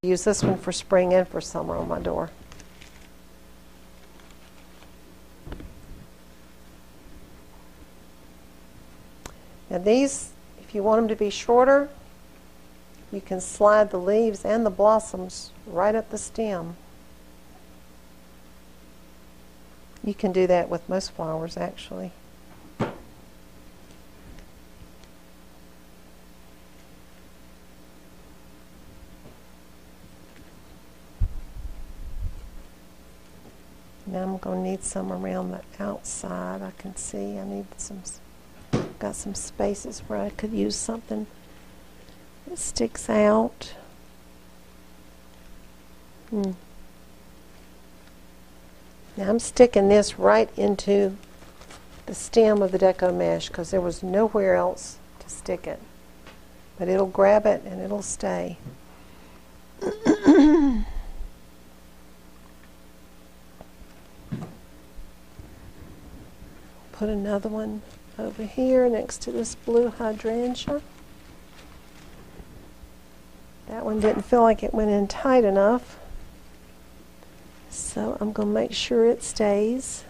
Use this one for spring and for summer on my door. Now these, if you want them to be shorter, you can slide the leaves and the blossoms right up the stem. You can do that with most flowers, actually. Now I'm going to need some around the outside. I can see I need some, got some spaces where I could use something that sticks out. Now I'm sticking this right into the stem of the Deco Mesh because there was nowhere else to stick it. But it'll grab it and it'll stay. Put another one over here next to this blue hydrangea. That one didn't feel like it went in tight enough, so I'm going to make sure it stays.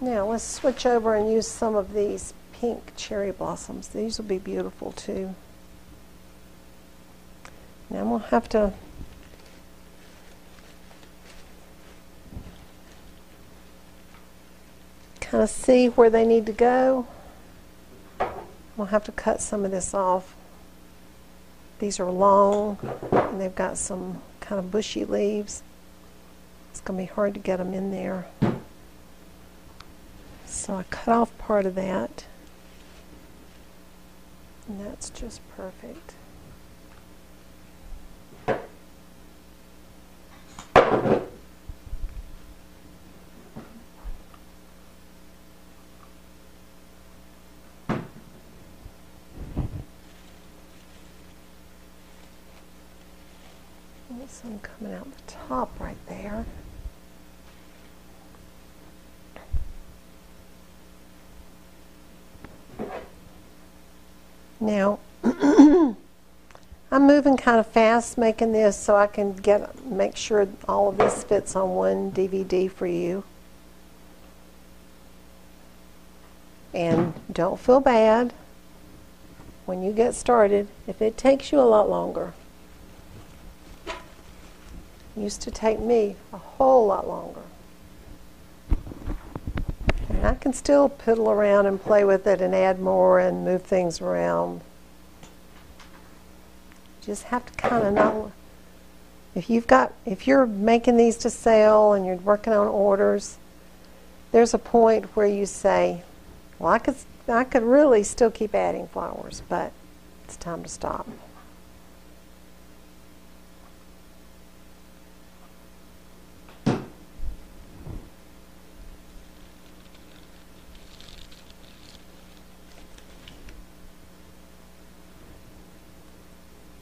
Now let's switch over and use some of these pink cherry blossoms. These will be beautiful too. Now I'm going to have to kind of see where they need to go. We'll have to cut some of this off. These are long and they've got some kind of bushy leaves. It's going to be hard to get them in there. So I cut off part of that. And that's just perfect. Some coming out the top right there. Now I'm moving kind of fast making this so I can make sure all of this fits on one DVD for you. And don't feel bad when you get started if it takes you a lot longer. It used to take me a whole lot longer. And I can still piddle around and play with it and add more and move things around. Just have to kind of know if you're making these to sell and you're working on orders, there's a point where you say, well, I could really still keep adding flowers, but it's time to stop.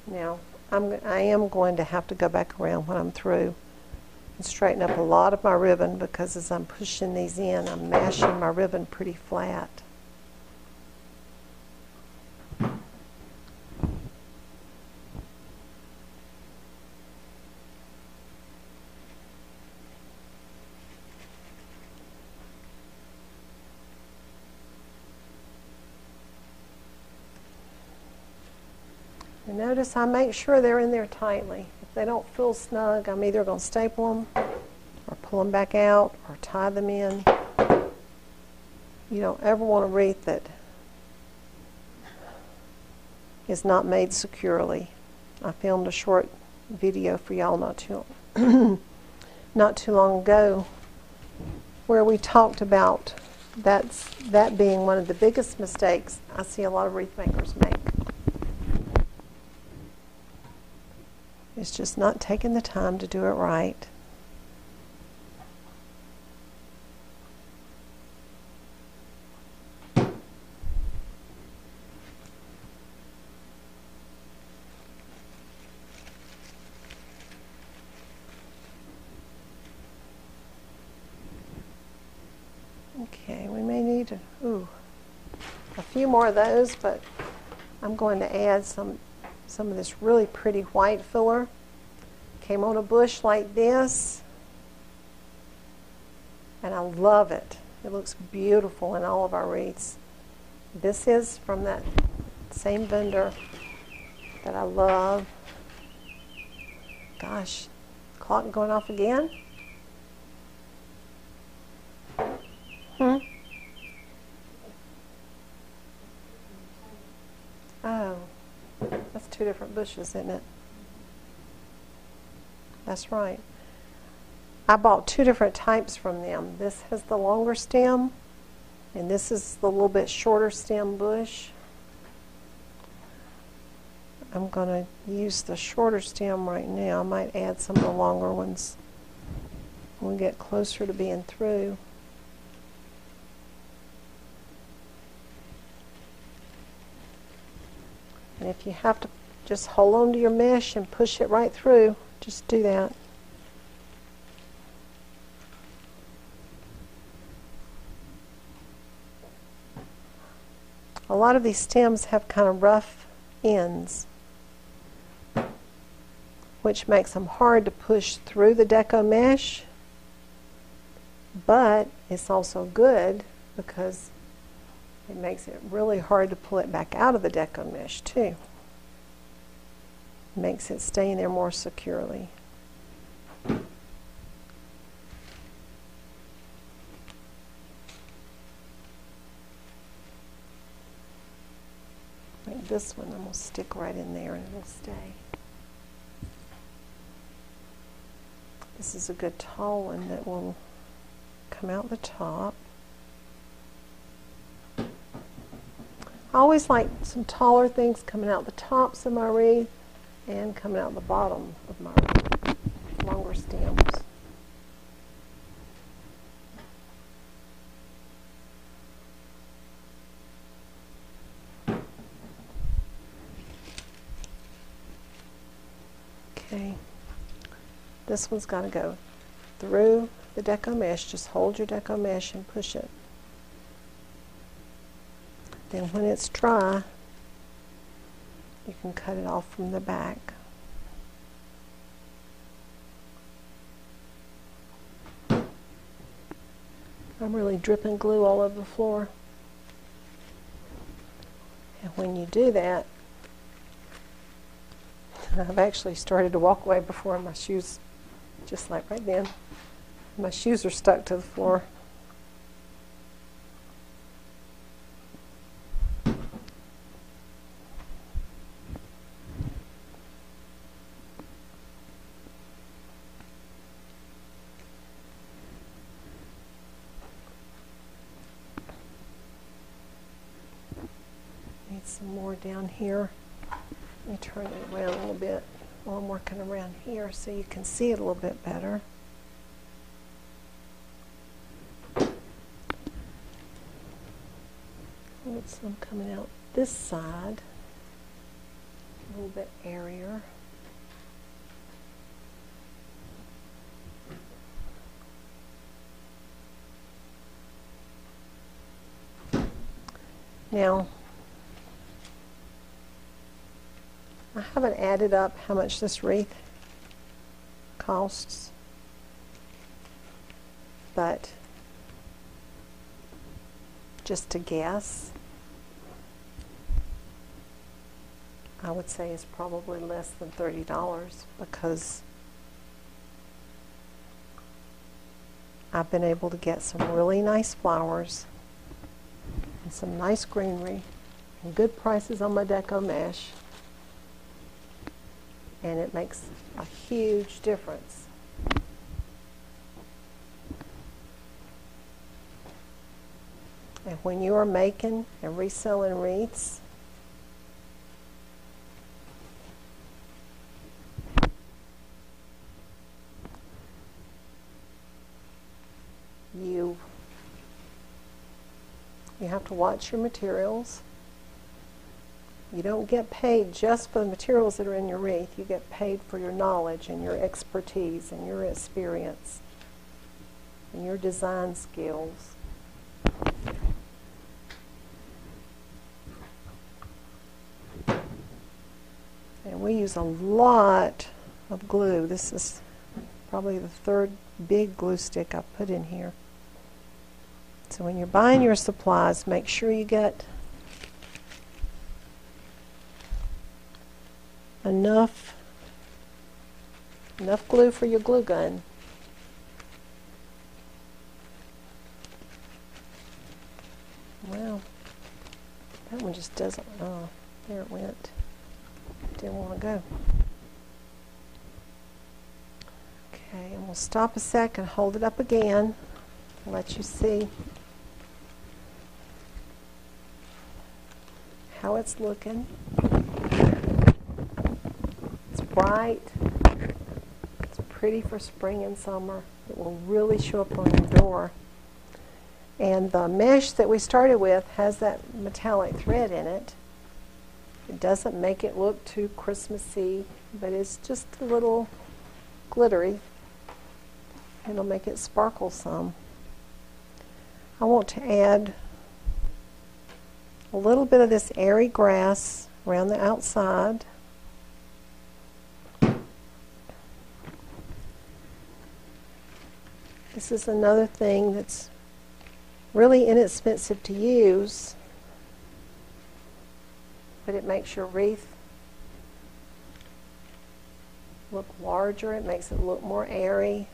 Now, I am going to have to go back around when I'm through and straighten up a lot of my ribbon because as I'm pushing these in, I'm mashing my ribbon pretty flat. And notice I make sure they're in there tightly. If they don't feel snug, I'm either going to staple them or pull them back out or tie them in. You don't ever want a wreath that is not made securely. I filmed a short video for y'all not too long ago where we talked about that being one of the biggest mistakes I see a lot of wreath makers make. It's just not taking the time to do it right. Okay, we may need to, a few more of those, but I'm going to add some of this really pretty white filler. Came on a bush like this, and I love it. It looks beautiful in all of our wreaths. This is from that same vendor that I love. Gosh, clock going off again? Oh, that's two different bushes, isn't it? That's right. I bought two different types from them. This has the longer stem, and this is the little bit shorter stem bush. I'm going to use the shorter stem right now. I might add some of the longer ones when we get closer to being through. And if you have to just hold on to your mesh and push it right through, just do that. A lot of these stems have kind of rough ends, which makes them hard to push through the Deco Mesh, but it's also good because it makes it really hard to pull it back out of the Deco Mesh too. Makes it stay in there more securely. Like this one, I'm going to stick right in there and it'll stay. This is a good tall one that will come out the top. I always like some taller things coming out the tops of my wreath and coming out the bottom of my wreath, longer stems. Okay, this one's got to go through the Deco Mesh. Just hold your Deco Mesh and push it. Then when it's dry, you can cut it off from the back. I'm really dripping glue all over the floor. And when you do that, I've actually started to walk away before my shoes, just like right then, my shoes are stuck to the floor. Need some more down here. Let me turn it around a little bit while I'm working around here so you can see it a little bit better. Need some coming out this side, a little bit airier. Now, I haven't added up how much this wreath costs, but just to guess, I would say it's probably less than $30 because I've been able to get some really nice flowers and some nice greenery and good prices on my Deco Mesh. And it makes a huge difference. And when you are making and reselling wreaths, you have to watch your materials. You don't get paid just for the materials that are in your wreath. You get paid for your knowledge and your expertise and your experience and your design skills. use a lot of glue. This is probably the third big glue stick I've put in here. So when you're buying your supplies, make sure you get enough glue for your glue gun. Well, that one just doesn't, oh, there it went. Didn't want to go. Okay, and we'll stop a second, hold it up again, let you see how it's looking. It's bright. It's pretty for spring and summer. It will really show up on your door. And the mesh that we started with has that metallic thread in it. It doesn't make it look too Christmassy, but it's just a little glittery. It'll make it sparkle some. I want to add a little bit of this airy grass around the outside. This is another thing that's really inexpensive to use, but it makes your wreath look larger. It makes it look more airy.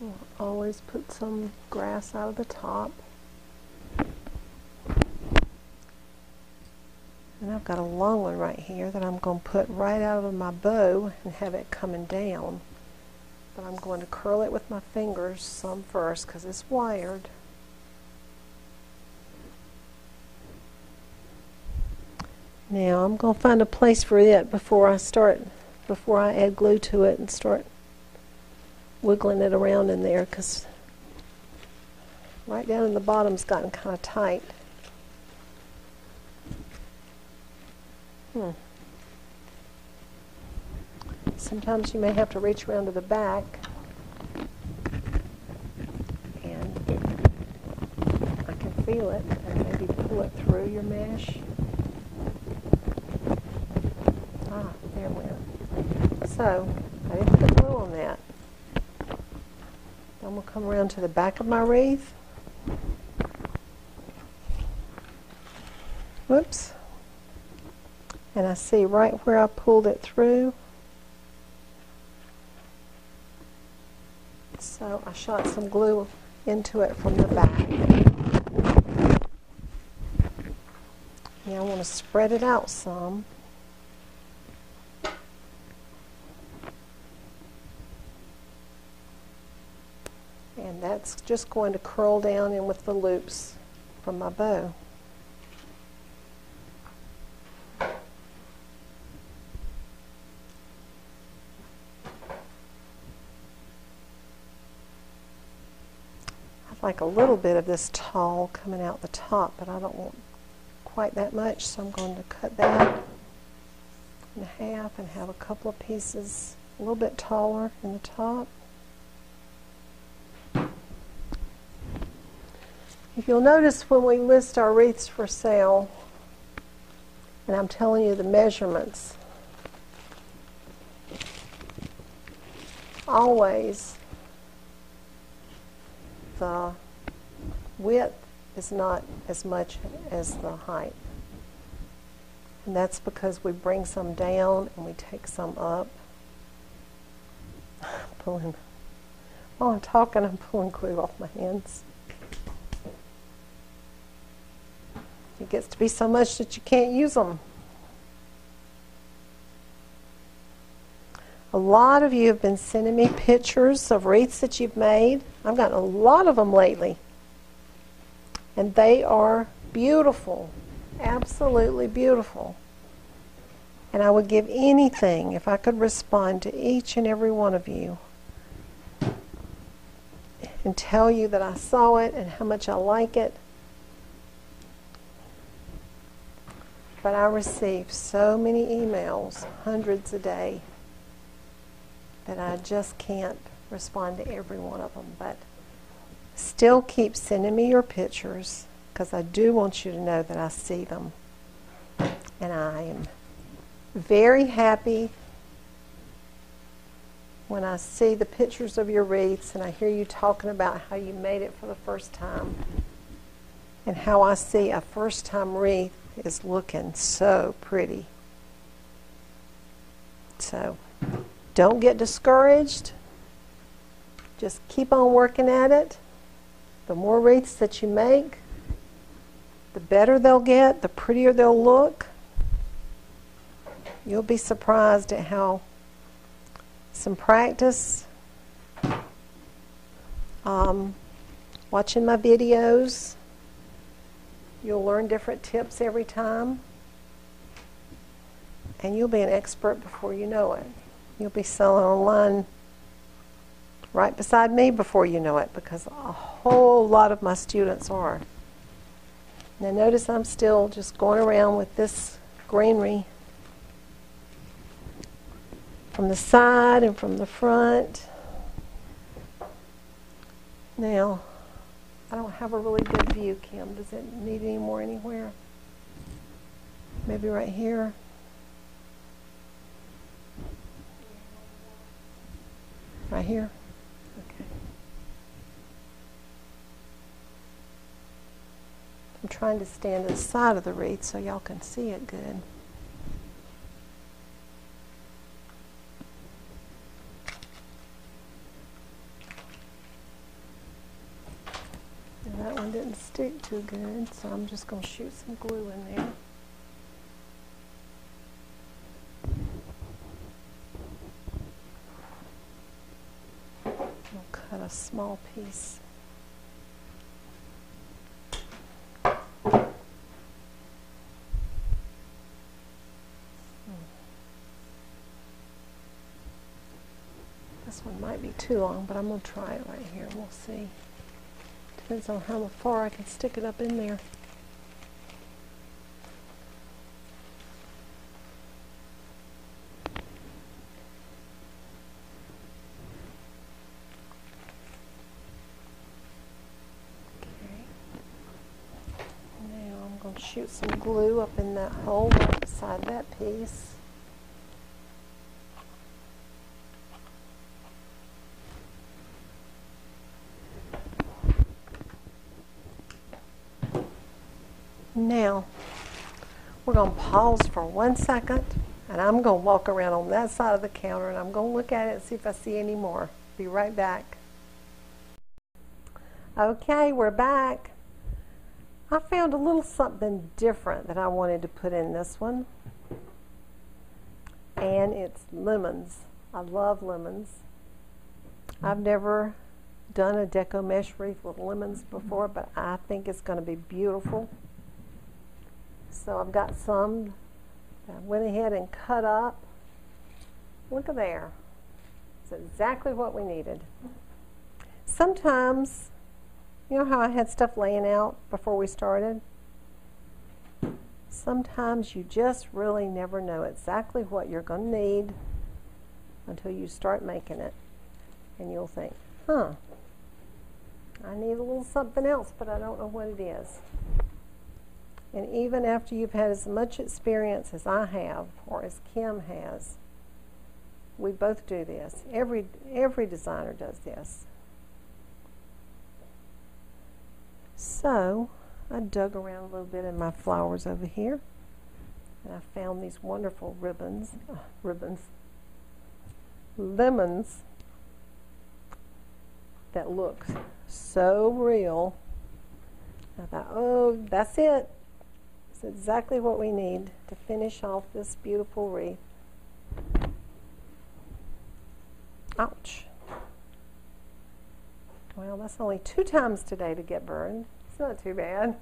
We'll always put some grass out of the top. And I've got a long one right here that I'm going to put right out of my bow and have it coming down. But I'm going to curl it with my fingers some first because it's wired. Now I'm going to find a place for it before I add glue to it and start wiggling it around in there, because right down in the bottom's gotten kind of tight. Sometimes you may have to reach around to the back and I can feel it, and maybe pull it through your mesh. Ah, there it went. So, I didn't put glue on that. I'm going to come around to the back of my wreath. Whoops. And I see right where I pulled it through. So I shot some glue into it from the back. Now I want to spread it out some. And that's just going to curl down in with the loops from my bow. Like a little bit of this tall coming out the top, but I don't want quite that much, so I'm going to cut that in half and have a couple of pieces a little bit taller in the top. If you'll notice, when we list our wreaths for sale, and I'm telling you the measurements, always the width is not as much as the height. And that's because we bring some down and we take some up. While I'm talking, I'm pulling glue off my hands. It gets to be so much that you can't use them. A lot of you have been sending me pictures of wreaths that you've made. I've gotten a lot of them lately. And they are beautiful. Absolutely beautiful. And I would give anything if I could respond to each and every one of you and tell you that I saw it and how much I like it. But I receive so many emails, hundreds a day, that I just can't respond to every one of them, but still keep sending me your pictures because I do want you to know that I see them. And I am very happy when I see the pictures of your wreaths and I hear you talking about how you made it for the first time and how I see a first time wreath is looking so pretty. So don't get discouraged. Just keep on working at it. The more wreaths that you make, the better they'll get, the prettier they'll look. You'll be surprised at how some practice, watching my videos, you'll learn different tips every time, and you'll be an expert before you know it. You'll be selling online right beside me before you know it, because a whole lot of my students are. Now notice I'm still just going around with this greenery from the side and from the front. Now, I don't have a really good view, Kim. Does it need any more anywhere? Maybe right here. Right here? Okay. I'm trying to stand to the side of the wreath so y'all can see it good. And that one didn't stick too good, so I'm just going to shoot some glue in there. I'll cut a small piece. This one might be too long, but I'm going to try it right here. We'll see. Depends on how far I can stick it up in there. Okay. Now I'm going to shoot some glue up in that hole right beside that piece. Now, we're going to pause for 1 second, and I'm going to walk around on that side of the counter, and I'm going to look at it and see if I see any more. Be right back. Okay, we're back. I found a little something different that I wanted to put in this one, and it's lemons. I love lemons. I've never done a Deco Mesh wreath with lemons before, but I think it's going to be beautiful. So I've got some that I went ahead and cut up. Look at there. It's exactly what we needed. Sometimes, you know how I had stuff laying out before we started? Sometimes you just really never know exactly what you're going to need until you start making it. And you'll think, huh, I need a little something else, but I don't know what it is. And even after you've had as much experience as I have, or as Kim has, we both do this. Every designer does this. So, I dug around a little bit in my flowers over here, and I found these wonderful lemons that look so real. I thought, oh, that's it. It's exactly what we need to finish off this beautiful wreath. Ouch. Well, that's only 2 times today to get burned. It's not too bad.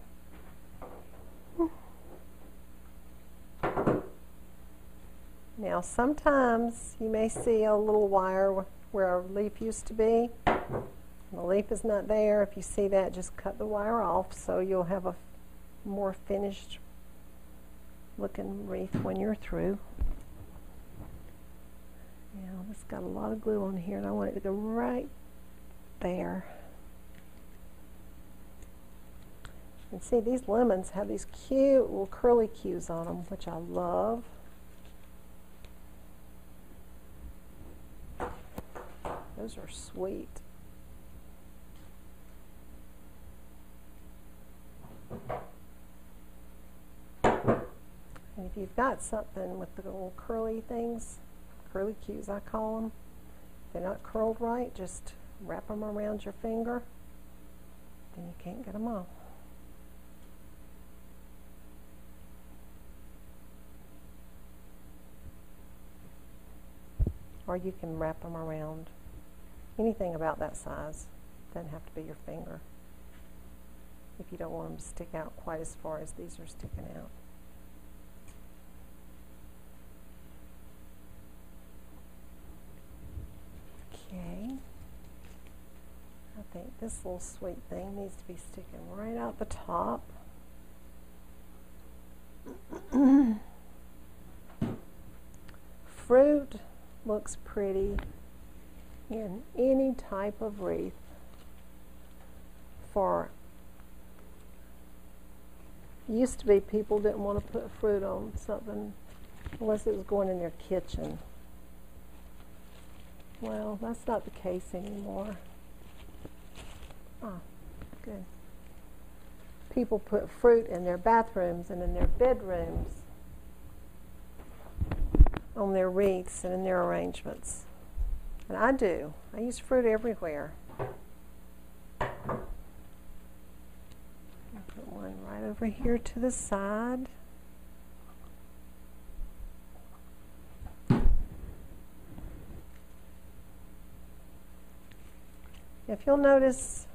Now, sometimes you may see a little wire where a leaf used to be. The leaf is not there. If you see that, just cut the wire off so you'll have a more finished looking wreath when you're through. Now it's got a lot of glue on here and I want it to go right there. And see, these lemons have these cute little curly cues on them, which I love. Those are sweet. And if you've got something with the little curly things, curly cues I call them, if they're not curled right, just wrap them around your finger, then you can't get them off. Or you can wrap them around anything about that size. Doesn't have to be your finger if you don't want them to stick out quite as far as these are sticking out. Okay, I think this little sweet thing needs to be sticking right out the top. Fruit looks pretty in any type of wreath. Used to be people didn't want to put fruit on something unless it was going in their kitchen. Well, that's not the case anymore. Ah, good. People put fruit in their bathrooms and in their bedrooms, on their wreaths and in their arrangements. And I do. I use fruit everywhere. I'll put one right over here to the side. If you'll notice,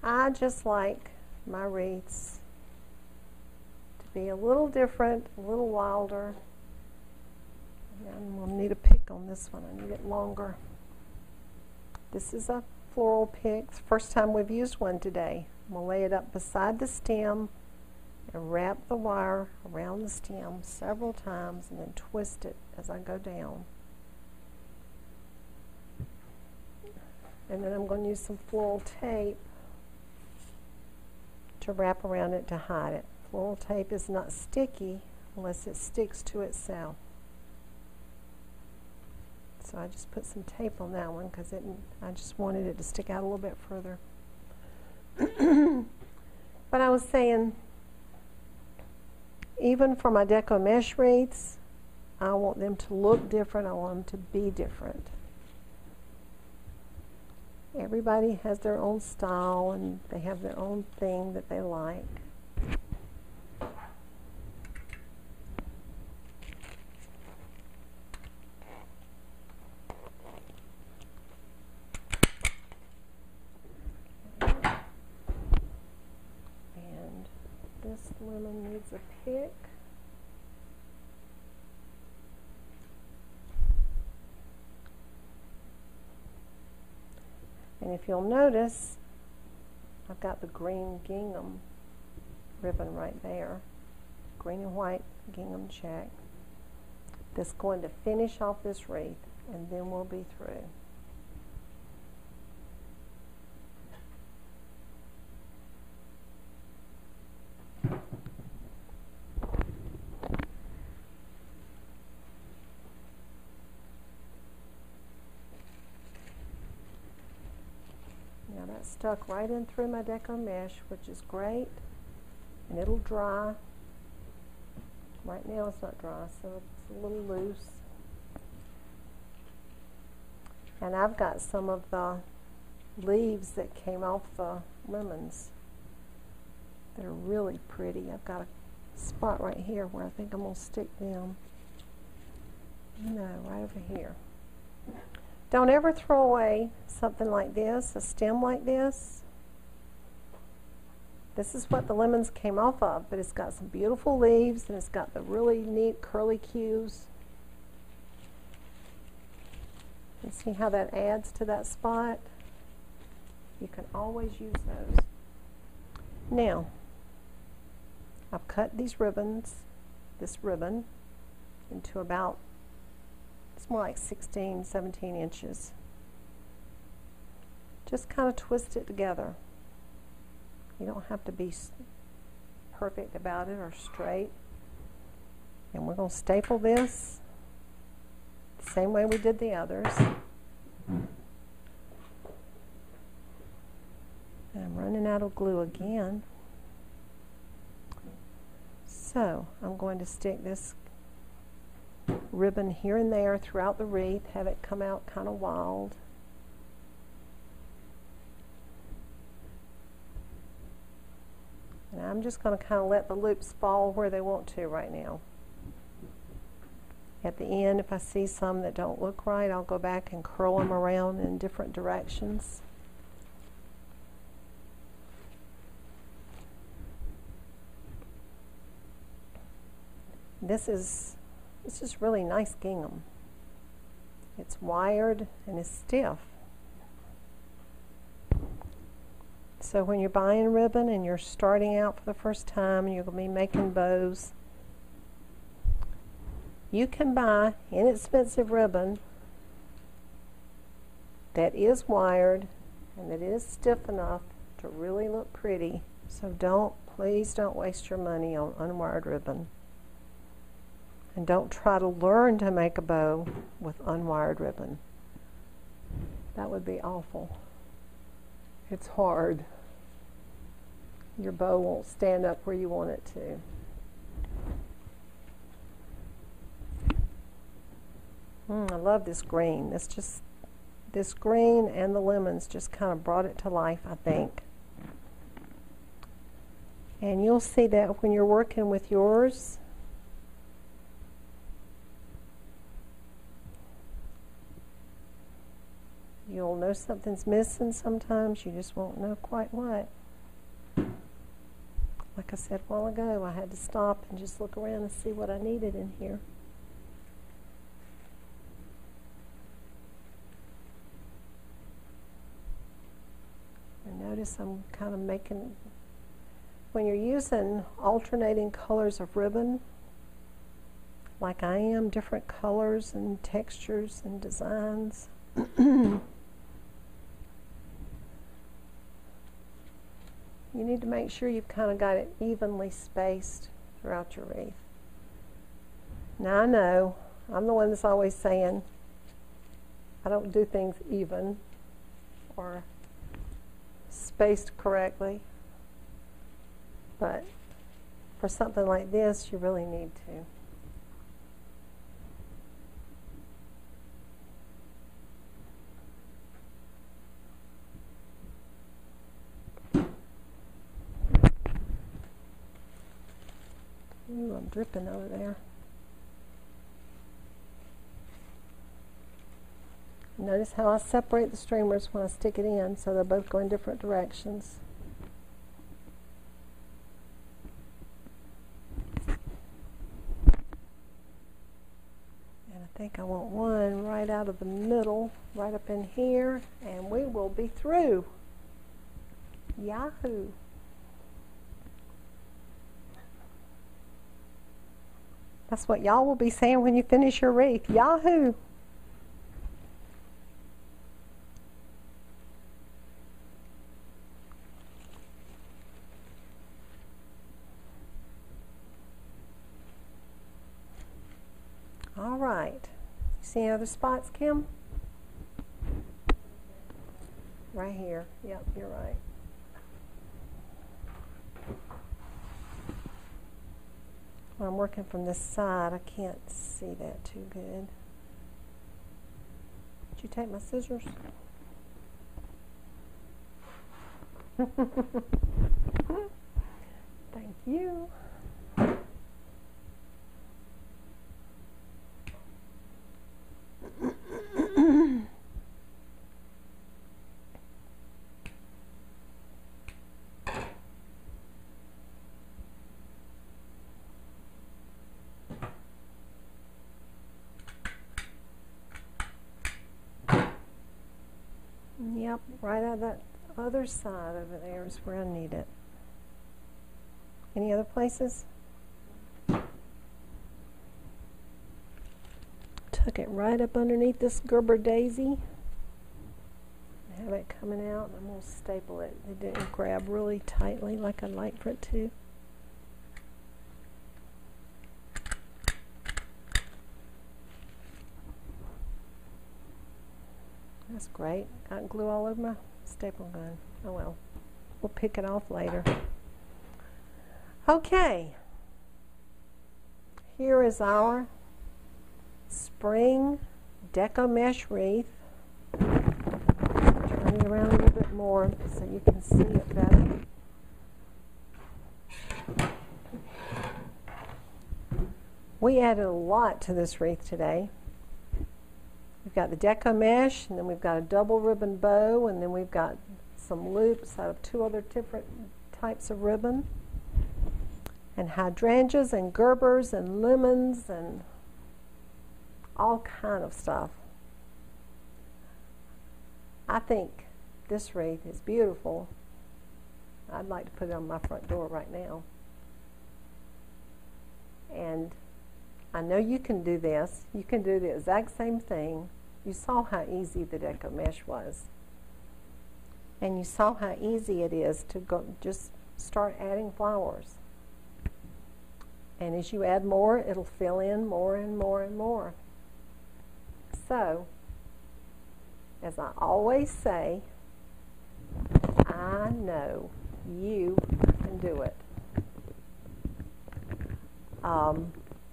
I just like my wreaths to be a little different, a little wilder. And we'll need a pick on this one. I need it longer. This is a floral pick. It's the first time we've used one today. We'll lay it up beside the stem and wrap the wire around the stem several times and then twist it as I go down. And then I'm going to use some floral tape to wrap around it to hide it. Floral tape is not sticky unless it sticks to itself. So I just put some tape on that one because I just wanted it to stick out a little bit further. But I was saying, even for my Deco Mesh wreaths, I want them to look different. I want them to be different. Everybody has their own style and they have their own thing that they like. And this lemon needs a pick. And if you'll notice, I've got the green gingham ribbon right there. Green and white gingham check. That's going to finish off this wreath, and then we'll be through. Now that's stuck right in through my Deco Mesh, which is great, and it'll dry. Right now it's not dry, so it's a little loose. And I've got some of the leaves that came off the lemons that are really pretty. I've got a spot right here where I think I'm going to stick them. No, right over here. Don't ever throw away something like this, a stem like this. This is what the lemons came off of, but it's got some beautiful leaves and it's got the really neat curly cues. You see how that adds to that spot? You can always use those. Now, I've cut these ribbons. this ribbon into about, it's more like 16, 17 inches. Just kind of twist it together. You don't have to be perfect about it or straight. And we're going to staple this the same way we did the others. And I'm running out of glue again. So I'm going to stick this ribbon here and there throughout the wreath, have it come out kind of wild. And I'm just going to kind of let the loops fall where they want to right now. At the end, if I see some that don't look right, I'll go back and curl them around in different directions. This is really nice gingham. It's wired and it's stiff. So when you're buying ribbon and you're starting out for the first time and you're going to be making bows, you can buy inexpensive ribbon that is wired and that is stiff enough to really look pretty. So please don't waste your money on unwired ribbon. And don't try to learn to make a bow with unwired ribbon. That would be awful. It's hard. Your bow won't stand up where you want it to. I love this green. This green and the lemons just kind of brought it to life, I think. And you'll see that when you're working with yours. You'll know something's missing sometimes. You just won't know quite what. Like I said a while ago, I had to stop and just look around and see what I needed in here. And notice I'm kind of making, when you're using alternating colors of ribbon, like I am, different colors and textures and designs, you need to make sure you've kind of got it evenly spaced throughout your wreath. Now I know, I'm the one that's always saying I don't do things even or spaced correctly, but for something like this you really need to. Ooh, I'm dripping over there. Notice how I separate the streamers when I stick it in, so they're both going different directions. And I think I want one right out of the middle, right up in here, and we will be through. Yahoo! That's what y'all will be saying when you finish your wreath. Yahoo! All right. See any other spots, Kim? Right here. Yep, you're right. When I'm working from this side, I can't see that too good. Did you take my scissors? Thank you. Yep, right out of that other side over there is where I need it. Any other places? tuck it right up underneath this Gerber daisy. Have it coming out. I'm going to staple it. It didn't grab really tightly like I'd like for it to. That's great. Got glue all over my staple gun. Oh well. We'll pick it off later. Okay. Here is our spring Deco Mesh wreath. Turn it around a little bit more so you can see it better. We added a lot to this wreath today. We've got the Deco Mesh, and then we've got a double ribbon bow, and then we've got some loops out of 2 other different types of ribbon, and hydrangeas and Gerbers and lemons and all kind of stuff. I think this wreath is beautiful. I'd like to put it on my front door right now. And I know you can do this. You can do the exact same thing. You saw how easy the Deco Mesh was. And you saw how easy it is to go just start adding flowers. And as you add more, it'll fill in more and more and more. So, as I always say, I know you can do it.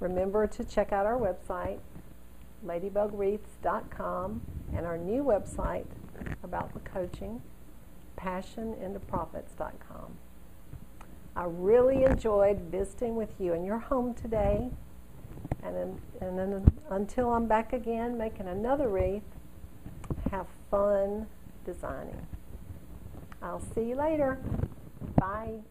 Remember to check out our website, ladybugwreaths.com, and our new website about the coaching, passionintoprofits.com. I really enjoyed visiting with you in your home today, and then until I'm back again making another wreath, have fun designing. I'll see you later. Bye.